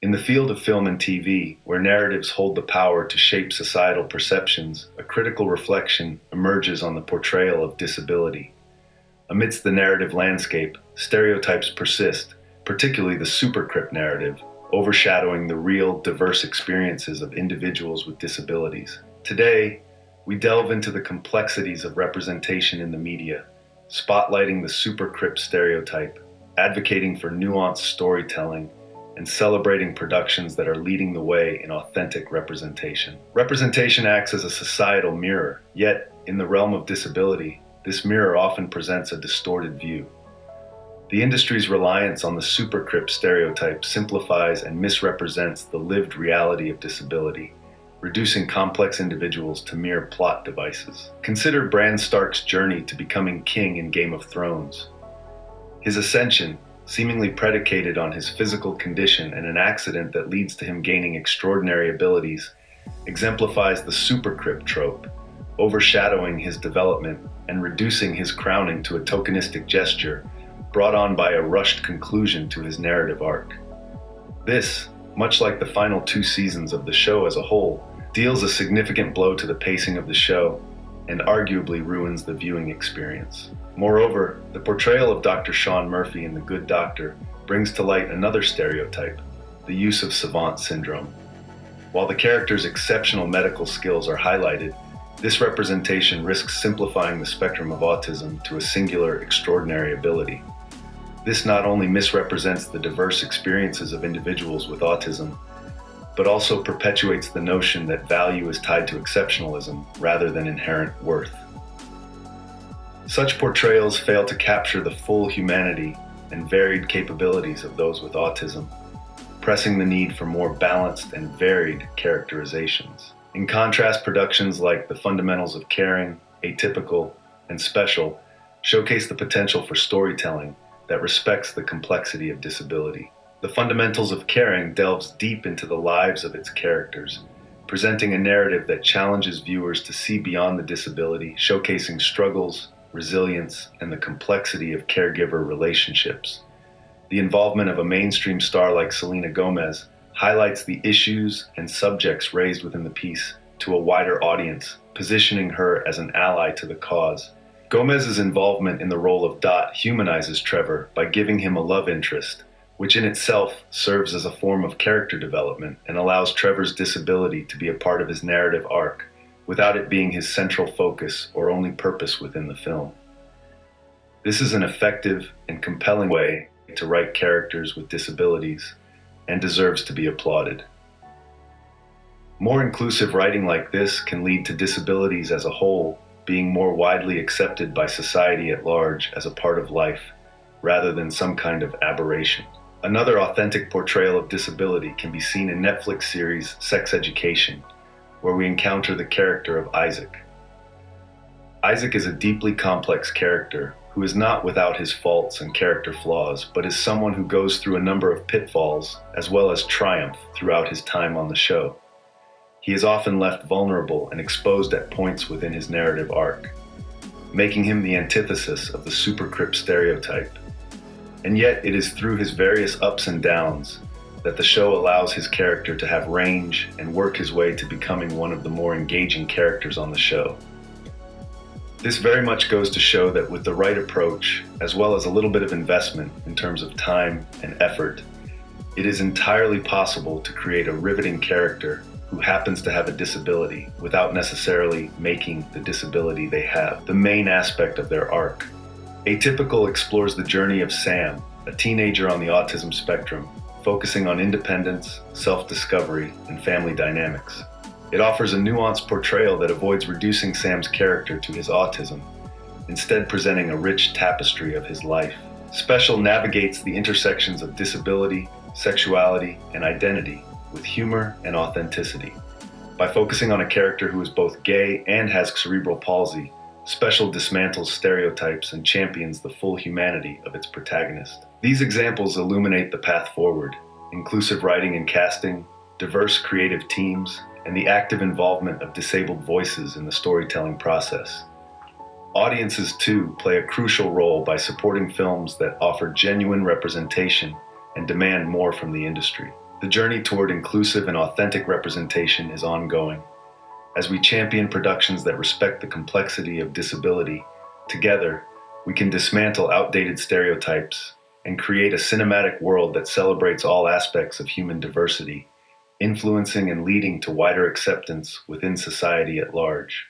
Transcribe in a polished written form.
In the field of film and TV, where narratives hold the power to shape societal perceptions, a critical reflection emerges on the portrayal of disability. Amidst the narrative landscape, stereotypes persist, particularly the Supercrip narrative, overshadowing the real, diverse experiences of individuals with disabilities. Today, we delve into the complexities of representation in the media, spotlighting the Supercrip stereotype, advocating for nuanced storytelling, and celebrating productions that are leading the way in authentic representation. Representation acts as a societal mirror, yet, in the realm of disability, this mirror often presents a distorted view. The industry's reliance on the Supercrip stereotype simplifies and misrepresents the lived reality of disability, reducing complex individuals to mere plot devices. Consider Bran Stark's journey to becoming king in Game of Thrones. His ascension, seemingly predicated on his physical condition and an accident that leads to him gaining extraordinary abilities, exemplifies the Supercrip trope, overshadowing his development and reducing his crowning to a tokenistic gesture brought on by a rushed conclusion to his narrative arc. This, much like the final 2 seasons of the show as a whole, deals a significant blow to the pacing of the show and arguably ruins the viewing experience. Moreover, the portrayal of Dr. Sean Murphy in The Good Doctor brings to light another stereotype, the use of savant syndrome. While the character's exceptional medical skills are highlighted, this representation risks simplifying the spectrum of autism to a singular, extraordinary ability. This not only misrepresents the diverse experiences of individuals with autism, but also perpetuates the notion that value is tied to exceptionalism rather than inherent worth. Such portrayals fail to capture the full humanity and varied capabilities of those with autism, pressing the need for more balanced and varied characterizations. In contrast, productions like The Fundamentals of Caring, Atypical, and Special showcase the potential for storytelling that respects the complexity of disability. The Fundamentals of Caring delves deep into the lives of its characters, presenting a narrative that challenges viewers to see beyond the disability, showcasing struggles, resilience, and the complexity of caregiver relationships. The involvement of a mainstream star like Selena Gomez highlights the issues and subjects raised within the piece to a wider audience, positioning her as an ally to the cause. Gomez's involvement in the role of Dot humanizes Trevor by giving him a love interest, which in itself serves as a form of character development and allows Trevor's disability to be a part of his narrative arc, without it being his central focus or only purpose within the film. This is an effective and compelling way to write characters with disabilities and deserves to be applauded. More inclusive writing like this can lead to disabilities as a whole being more widely accepted by society at large as a part of life, rather than some kind of aberration. Another authentic portrayal of disability can be seen in Netflix series Sex Education, where we encounter the character of Isaac. Isaac is a deeply complex character who is not without his faults and character flaws, but is someone who goes through a number of pitfalls as well as triumph throughout his time on the show. He is often left vulnerable and exposed at points within his narrative arc, making him the antithesis of the Supercrip stereotype. And yet it is through his various ups and downs that the show allows his character to have range and work his way to becoming one of the more engaging characters on the show. This very much goes to show that with the right approach, as well as a little bit of investment in terms of time and effort, it is entirely possible to create a riveting character who happens to have a disability without necessarily making the disability they have the main aspect of their arc. Atypical explores the journey of Sam, a teenager on the autism spectrum, focusing on independence, self-discovery, and family dynamics. It offers a nuanced portrayal that avoids reducing Sam's character to his autism, instead presenting a rich tapestry of his life. Special navigates the intersections of disability, sexuality, and identity with humor and authenticity. By focusing on a character who is both gay and has cerebral palsy, Special dismantles stereotypes and champions the full humanity of its protagonist. These examples illuminate the path forward: inclusive writing and casting, diverse creative teams, and the active involvement of disabled voices in the storytelling process. Audiences, too, play a crucial role by supporting films that offer genuine representation and demand more from the industry. The journey toward inclusive and authentic representation is ongoing. As we champion productions that respect the complexity of disability, together, we can dismantle outdated stereotypes and create a cinematic world that celebrates all aspects of human diversity, influencing and leading to wider acceptance within society at large.